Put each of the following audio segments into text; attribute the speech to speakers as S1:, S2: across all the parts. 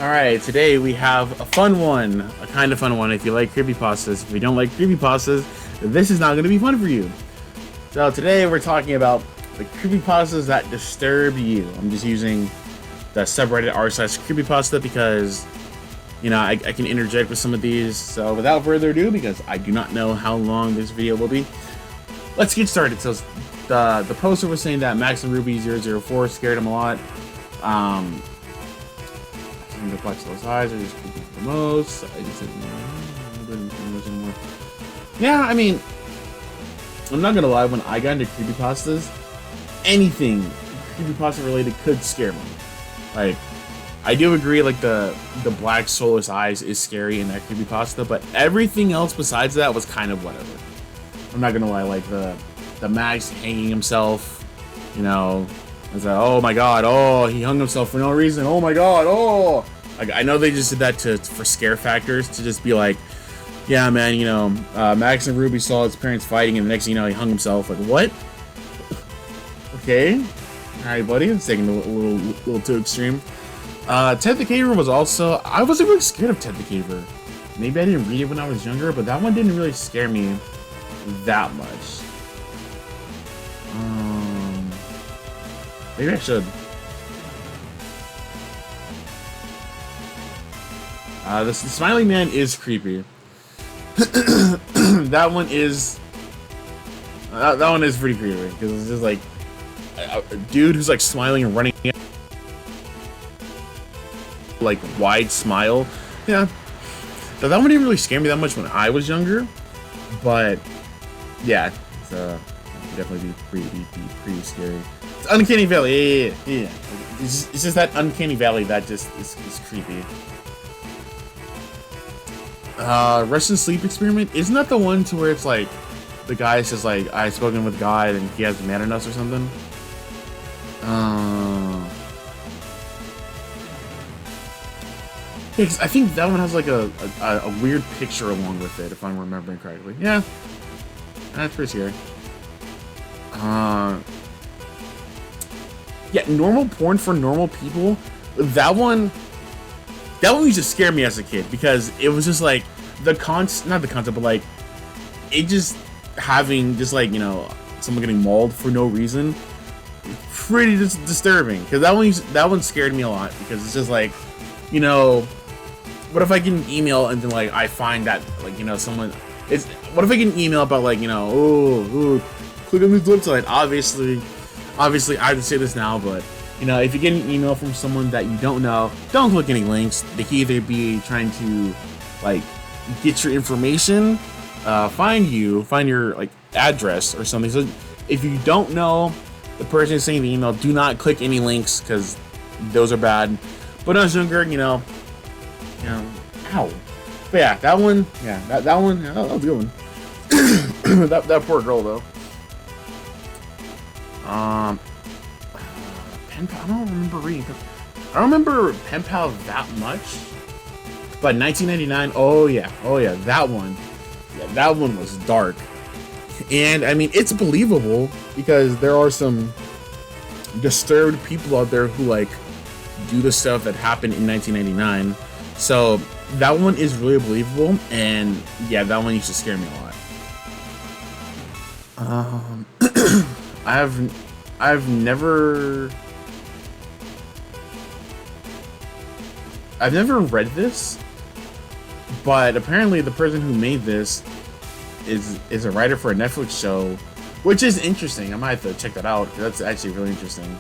S1: Alright, today we have a fun one, a kind of fun one if you like creepypastas. If you don't like creepypastas, this is not going to be fun for you. So today we're talking about the creepypastas that disturb you. I'm just using the subreddit r/creepypasta because, you know, I can interject with some of these. So without further ado, because I do not know how long this video will be, let's get started. So the poster was saying that Max and Ruby 004 scared him a lot. To clutch those eyes are just creepy the most. I just anymore. Yeah, I mean, I'm not gonna lie, when I got into creepypastas, anything creepypasta related could scare me. Like, I do agree, like the black soulless eyes is scary in that creepypasta, but everything else besides that was kind of whatever. I'm not gonna lie, like the Max hanging himself, you know. It's like, oh my god, oh, he hung himself for no reason, oh my god, oh! Like, I know they just did that for scare factors, to just be like, yeah, man, you know, Max and Ruby saw his parents fighting, and the next thing you know, he hung himself. Like, what? Okay. Alright, buddy, it's taking a little too extreme. Ted the Caver was also, I wasn't really scared of Ted the Caver. Maybe I didn't read it when I was younger, but that one didn't really scare me that much. Maybe I should. The Smiling Man is creepy. That one is pretty creepy because it's just like a dude who's like smiling and running, like wide smile. Yeah, so that one didn't really scare me that much when I was younger, but yeah, it's definitely pretty scary. It's Uncanny Valley, yeah. It's just that Uncanny Valley that just is creepy. Rest and Sleep Experiment, isn't that the one to where it's like the guy says like, I've spoken with God and he has Mannerness or something? Yeah, 'cause I think that one has like a weird picture along with it, if I'm remembering correctly. Yeah, that's pretty scary. Yeah, normal porn for normal people. That one used to scare me as a kid because it was just like not the concept, but like it just having just like, you know, someone getting mauled for no reason. Pretty disturbing because that one scared me a lot because it's just like, you know, what if I get an email and then like I find that like, you know, what if I get an email about like, you know, oh click on this website. Obviously, I have to say this now, but, you know, if you get an email from someone that you don't know, don't click any links. They can either be trying to, like, get your information, find your, like, address or something. So if you don't know the person sending the email, do not click any links, because those are bad. But when I was younger, you know, ow. But yeah, that one, that one, yeah, that was a good one. that poor girl, though. Pen Pal, I don't remember reading. I don't remember Pen Pal that much, but 1999. Oh yeah, that one. Yeah, that one was dark, and I mean it's believable because there are some disturbed people out there who like do the stuff that happened in 1999. So that one is really believable, and yeah, that one used to scare me a lot. I've never read this, but apparently the person who made this is a writer for a Netflix show, which is interesting. I might have to check that out because that's actually really interesting.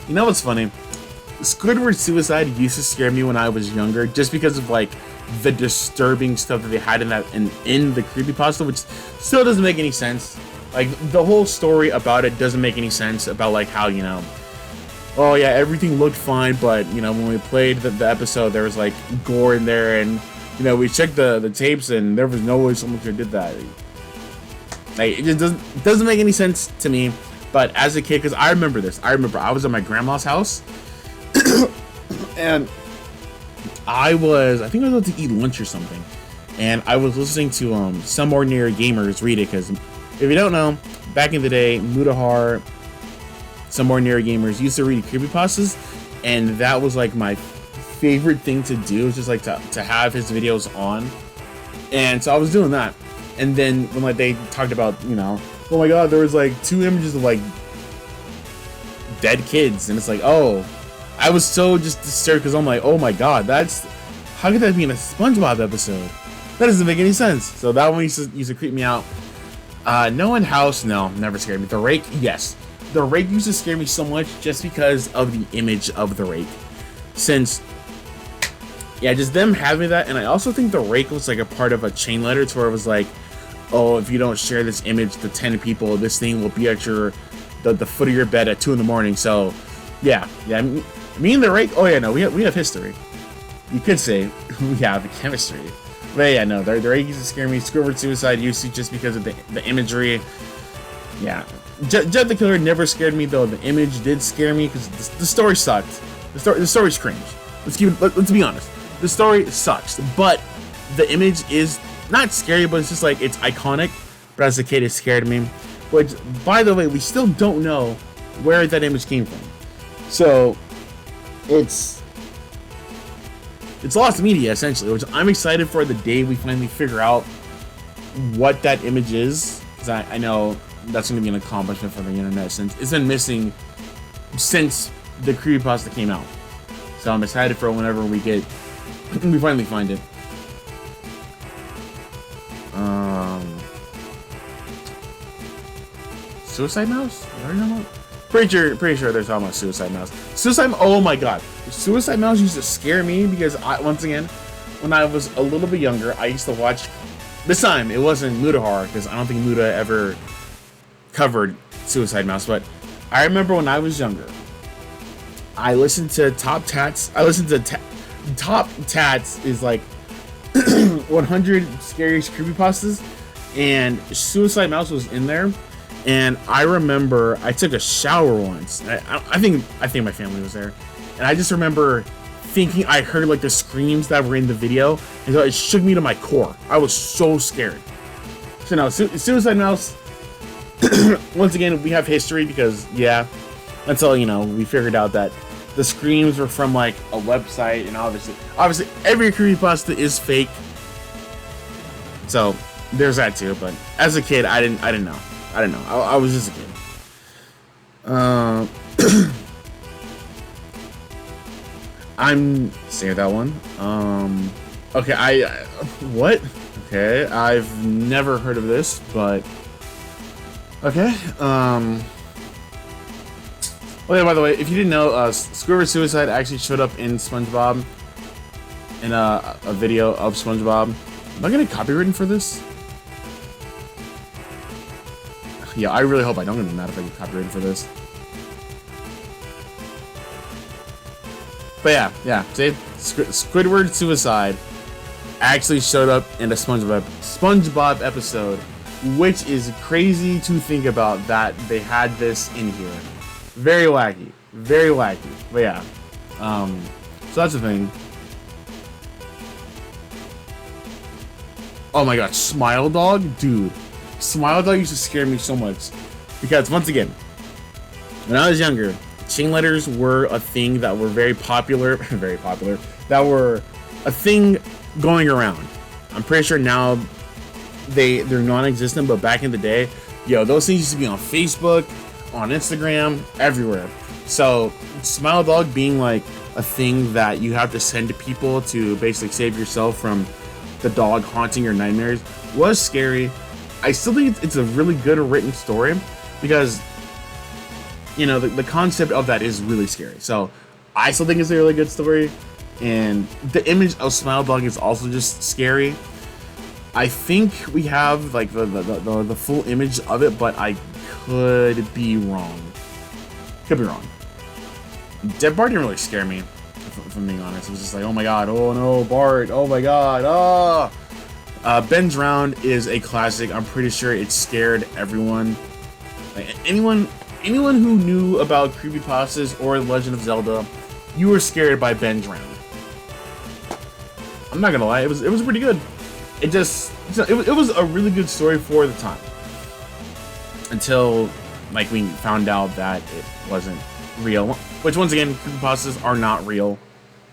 S1: You know what's funny? Squidward suicide used to scare me when I was younger, just because of like the disturbing stuff that they had in the creepypasta, which still doesn't make any sense. Like the whole story about it doesn't make any sense about like how, you know, oh yeah, everything looked fine, but you know, when we played the episode, there was like gore in there, and you know, we checked the tapes and there was no way someone could have did that. Like it just doesn't make any sense to me. But as a kid, because I remember I was at my grandma's house and I think I was about to eat lunch or something, and I was listening to Some Ordinary Gamers Read It, because if you don't know, back in the day, Mutahar some ordinary gamers used to read creepypastas, and that was like my favorite thing to do, is just like to have his videos on. And so I was doing that. And then when like they talked about, you know, oh my god, there was like 2 images of like dead kids, and it's like, oh, I was so just disturbed because I'm like, oh my god, how could that be in a SpongeBob episode? That doesn't make any sense. So that one used to creep me out. No in House, no, never scared me. The Rake, yes. The Rake used to scare me so much just because of the image of the Rake. Since, yeah, just them having that. And I also think the Rake was like a part of a chain letter to where it was like, oh, if you don't share this image to 10 people, this thing will be at the foot of your bed at 2 in the morning. So, yeah, me and the Rake, oh yeah, no, we have history. You could say we have the chemistry. But yeah, no, the Rake used to scare me. Squidward Suicide used to, just because of the imagery. Yeah, Jet the Killer never scared me, though. The image did scare me because the story sucked. The story's cringe. Let's be honest. The story sucks, but the image is not scary, but it's just like, it's iconic. But as a kid, it scared me. Which, by the way, we still don't know where that image came from. So it's lost media, essentially, which I'm excited for the day we finally figure out what that image is, because I know that's going to be an accomplishment for the internet, since it's been missing since the creepypasta came out. So I'm excited for whenever we finally find it. Suicide Mouse? Pretty sure they're talking about Suicide Mouse. Oh my god. Suicide Mouse used to scare me because once again, when I was a little bit younger, I used to watch, this time it wasn't Muda Horror, because I don't think Muda ever covered Suicide Mouse, but I remember when I was younger, I listened to Top Tats. Top Tats is like 100 scariest creepypastas, and Suicide Mouse was in there. And I remember I took a shower once. I think my family was there, and I just remember thinking I heard like the screams that were in the video, and so it shook me to my core. I was so scared. So no, Suicide Mouse. Once again, we have history because until we figured out that the screams were from like a website, and obviously every creepypasta is fake. So there's that too. But as a kid, I didn't know. I was just a kid. I'm saying that one. Okay, what? Okay, I've never heard of this, but okay. Oh yeah, by the way, if you didn't know, Squidward Suicide actually showed up in SpongeBob, in a video of SpongeBob. Am I gonna get copywritten for this? Yeah, I really hope I don't get mad if I get copyrighted for this. But yeah, see, Squidward Suicide actually showed up in a SpongeBob episode, which is crazy to think about that they had this in here. Very wacky, very wacky. But yeah, so that's the thing. Oh my god, Smile Dog, dude. Smile Dog used to scare me so much because, once again, when I was younger, chain letters were a thing that were very popular, that were a thing going around. I'm pretty sure now they're non-existent, but back in the day, those things used to be on Facebook, on Instagram, everywhere. So Smile Dog being like a thing that you have to send to people to basically save yourself from the dog haunting your nightmares was scary. I still think it's a really good written story because, the concept of that is really scary. So I still think it's a really good story. And the image of Smile Dog is also just scary. I think we have like the full image of it, but I could be wrong. Dead Bart didn't really scare me, if I'm being honest. It was just like, oh my god, oh no, Bart, oh my god, ah. Ben Drowned is a classic. I'm pretty sure it scared everyone. Like, anyone who knew about creepypastas or Legend of Zelda, you were scared by Ben Drowned. I'm not gonna lie, it was pretty good. It was a really good story for the time. Until like we found out that it wasn't real. Which once again, creepypastas are not real.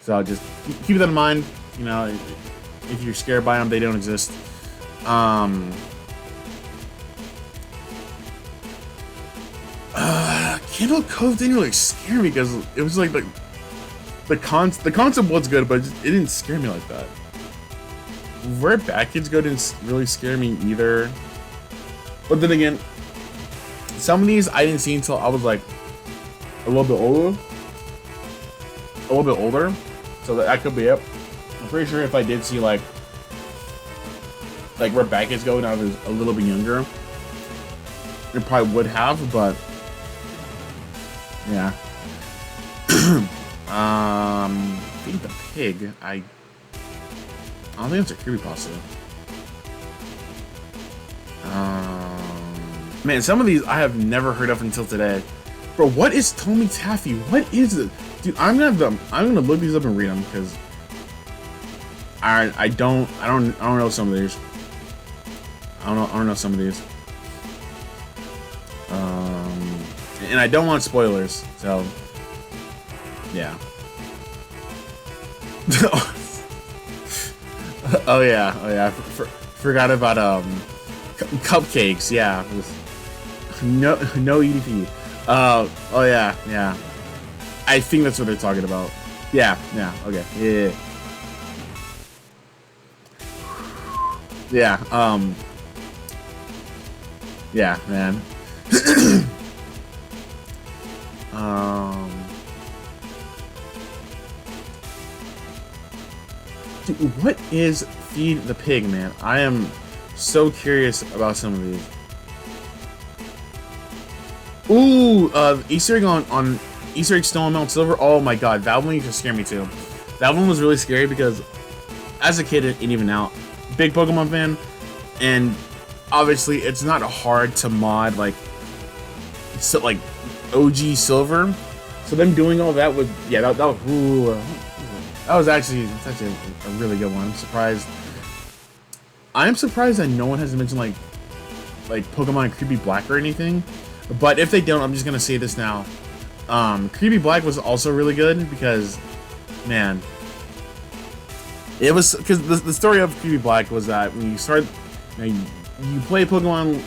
S1: So just keep that in mind. You know, if you're scared by them, they don't exist. Candle Cove didn't really scare me because it was like the concept was good, but it didn't scare me like that. Where Bad Kids Go didn't really scare me either. But then again, some of these I didn't see until I was like a little bit older. So that could be it. I'm pretty sure if I did see like Where Bad Kids Go when I was a little bit younger, it probably would have, but yeah. Feed the Pig. I don't think it's a creepypasta. Man, some of these I have never heard of until today. Bro, what is Tommy Taffy? What is it? Dude, I'm gonna look these up and read them because I don't know some of these. I don't know some of these. And I don't want spoilers, so yeah. Oh yeah. Forgot about cupcakes. Yeah. No EDP. Oh yeah. I think that's what they're talking about. Yeah. Okay. Yeah. Yeah, man. Dude, what is Feed the Pig, man? I am so curious about some of these. Ooh, Easter egg on Easter egg Stone Mount Silver. Oh my god, that one used to scare me too. That one was really scary because as a kid and even now, big Pokemon fan, and obviously it's not hard to mod like OG Silver. So them doing all that was that was actually a really good one. I'm surprised that no one has mentioned like Pokemon Creepy Black or anything. But if they don't, I'm just gonna say this now. Creepy Black was also really good because, man, it was because the story of Creepy Black was that when you start, you play Pokemon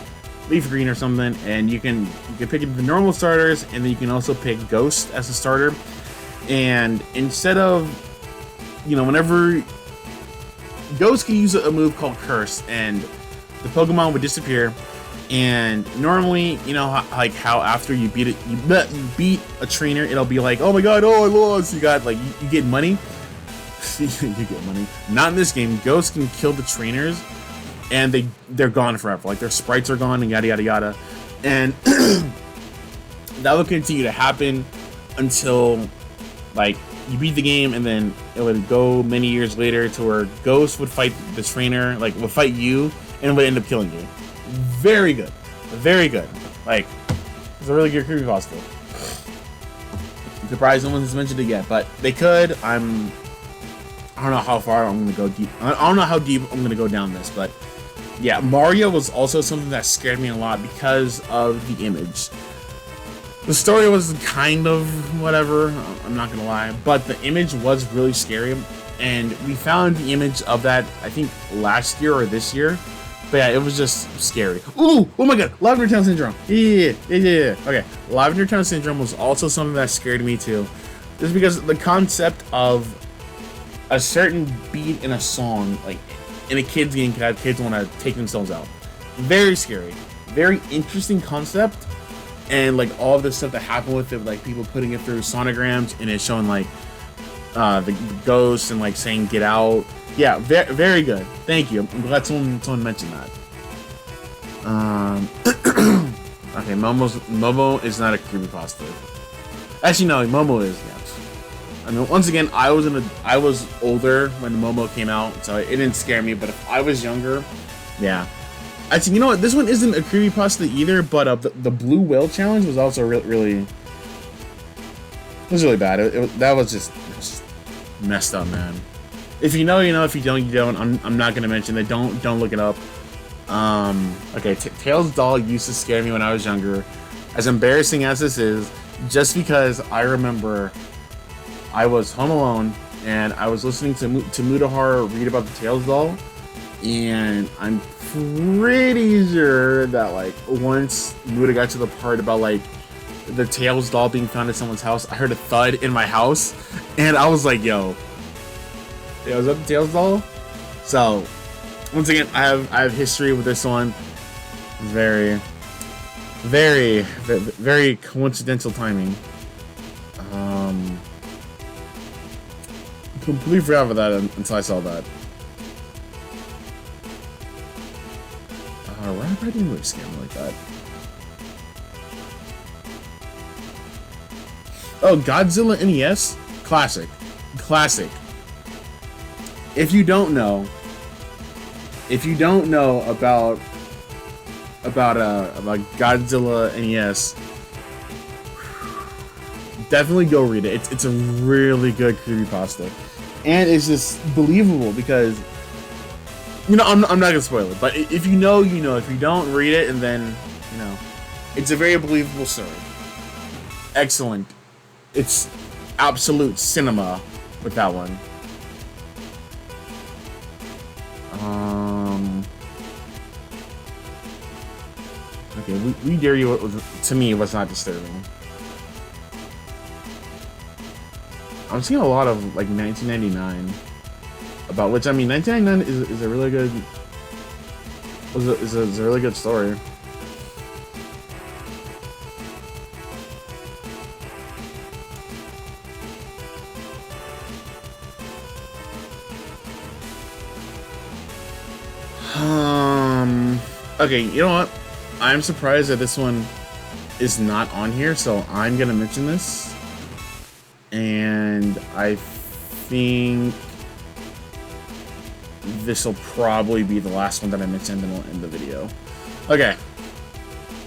S1: Leaf Green or something, and you can pick the normal starters, and then you can also pick Ghost as a starter. And instead of, whenever Ghost can use a move called Curse, and the Pokemon would disappear. And normally, how after you beat a trainer, it'll be like, oh my god, oh I lost. You got you get money. You get money. Not in this game. Ghosts can kill the trainers, and they're gone forever. Like their sprites are gone and yada yada yada. And that will continue to happen until you beat the game, and then it would go many years later to where Ghost would fight the trainer, would fight you, and would end up killing you. Very good. It's a really good creepypasta. I'm surprised no one's mentioned it yet, but they could. I don't know how far I'm gonna go deep. I don't know how deep I'm gonna go down this, but yeah, Mario was also something that scared me a lot because of the image. The story was kind of whatever, I'm not gonna lie, but the image was really scary, and we found the image of that, I think, last year or this year. But yeah, it was just scary. Ooh! Oh my god! Lavender Town Syndrome! Yeah. Okay. Lavender Town Syndrome was also something that scared me too. Just because the concept of a certain beat in a song, in a kid's game, could have kids want to take themselves out. Very scary. Very interesting concept. And all of the stuff that happened with it, people putting it through sonograms and it showing the ghosts and saying get out. Yeah, very, very good. Thank you. I'm glad someone mentioned that. Okay, Momo is not a creepypasta. Actually, no, Momo is. Yes. I mean, once again, I was older when Momo came out, so it didn't scare me. But if I was younger, yeah. Actually, you know what? This one isn't a creepypasta either. But the Blue Whale challenge was also really. It was really bad. That was just messed up, man. If you know, you know. If you don't, you don't. I'm not gonna mention it. Don't look it up. Okay, Tails doll used to scare me when I was younger. as embarrassing as this is, just because I remember I was home alone and I was listening to Mutahar read about the Tails doll, and I'm pretty sure that like once Muta got to the part about like the Tails doll being found at someone's house, I heard a thud in my house, and I was like, "Yo, was that the Tails doll?" So once again, I have history with this one. Very, very, very coincidental timing. Completely forgot about that until I saw that. Why didn't we scam me like that? Oh, Godzilla NES? Classic. Classic. If you don't know about Godzilla NES, definitely go read it. It's a really good creepypasta, and it's just believable because, you know, I'm not gonna spoil it, but if you know, you know. If you don't, read it, and then, you know, it's a very believable story. Excellent. It's absolute cinema with that one. Okay, we dare you. To me, was not disturbing. I'm seeing a lot of like 1999, about which, I mean, 1999 is a really good is a really good story. Okay, you know what? I'm surprised that this one is not on here, so I'm gonna mention this. And I think this will probably be the last one that I mentioned in the video. Okay.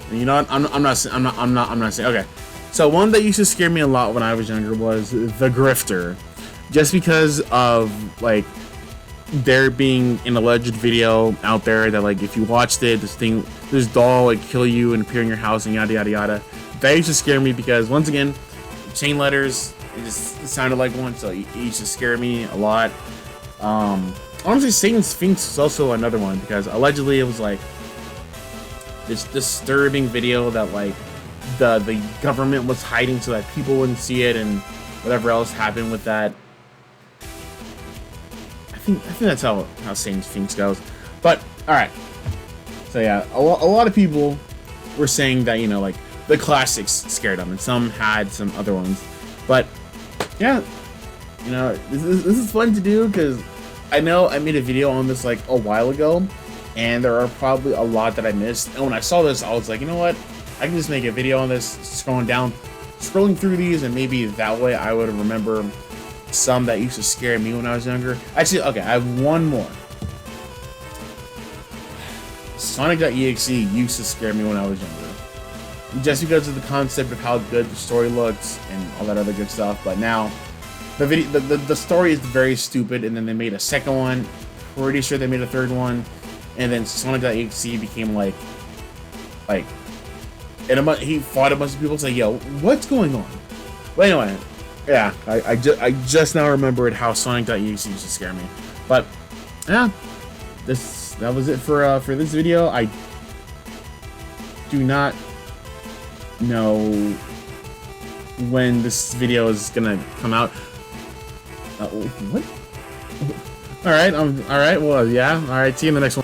S1: You know what? I'm not saying. Okay. So one that used to scare me a lot when I was younger was the Grifter, just because of like there being an alleged video out there that like if you watched it, this doll would kill you and appear in your house and yada yada yada. That used to scare me because, once again, chain letters, it just sounded like one, so it used to scare me a lot. Honestly, Satan's Sphinx is also another one because allegedly it was like this disturbing video that like the government was hiding so that people wouldn't see it, and whatever else happened with that. I think that's how Satan's Sphinx goes. But all right, so yeah, a lot of people were saying that, you know, like the classics scared them, and some had some other ones. But yeah, you know, this is fun to do because I know I made a video on this like a while ago, and there are probably a lot that I missed. And when I saw this, I was like, you know what? I can just make a video on this, scrolling through these, and maybe that way I would remember some that used to scare me when I was younger. Actually, okay, I have one more. Sonic.exe used to scare me when I was younger, just because of the concept of how good the story looks and all that other good stuff. But now the story is very stupid, and then they made a second one. Pretty sure they made a third one, and then Sonic.exe became like, and he fought a bunch of people saying, "Yo, what's going on?" Well, anyway, yeah, I just now remembered how Sonic.exe used to scare me. But yeah, that was it for this video. I do not know when this video is gonna come out. What? All right. Well, yeah. All right. See you in the next one.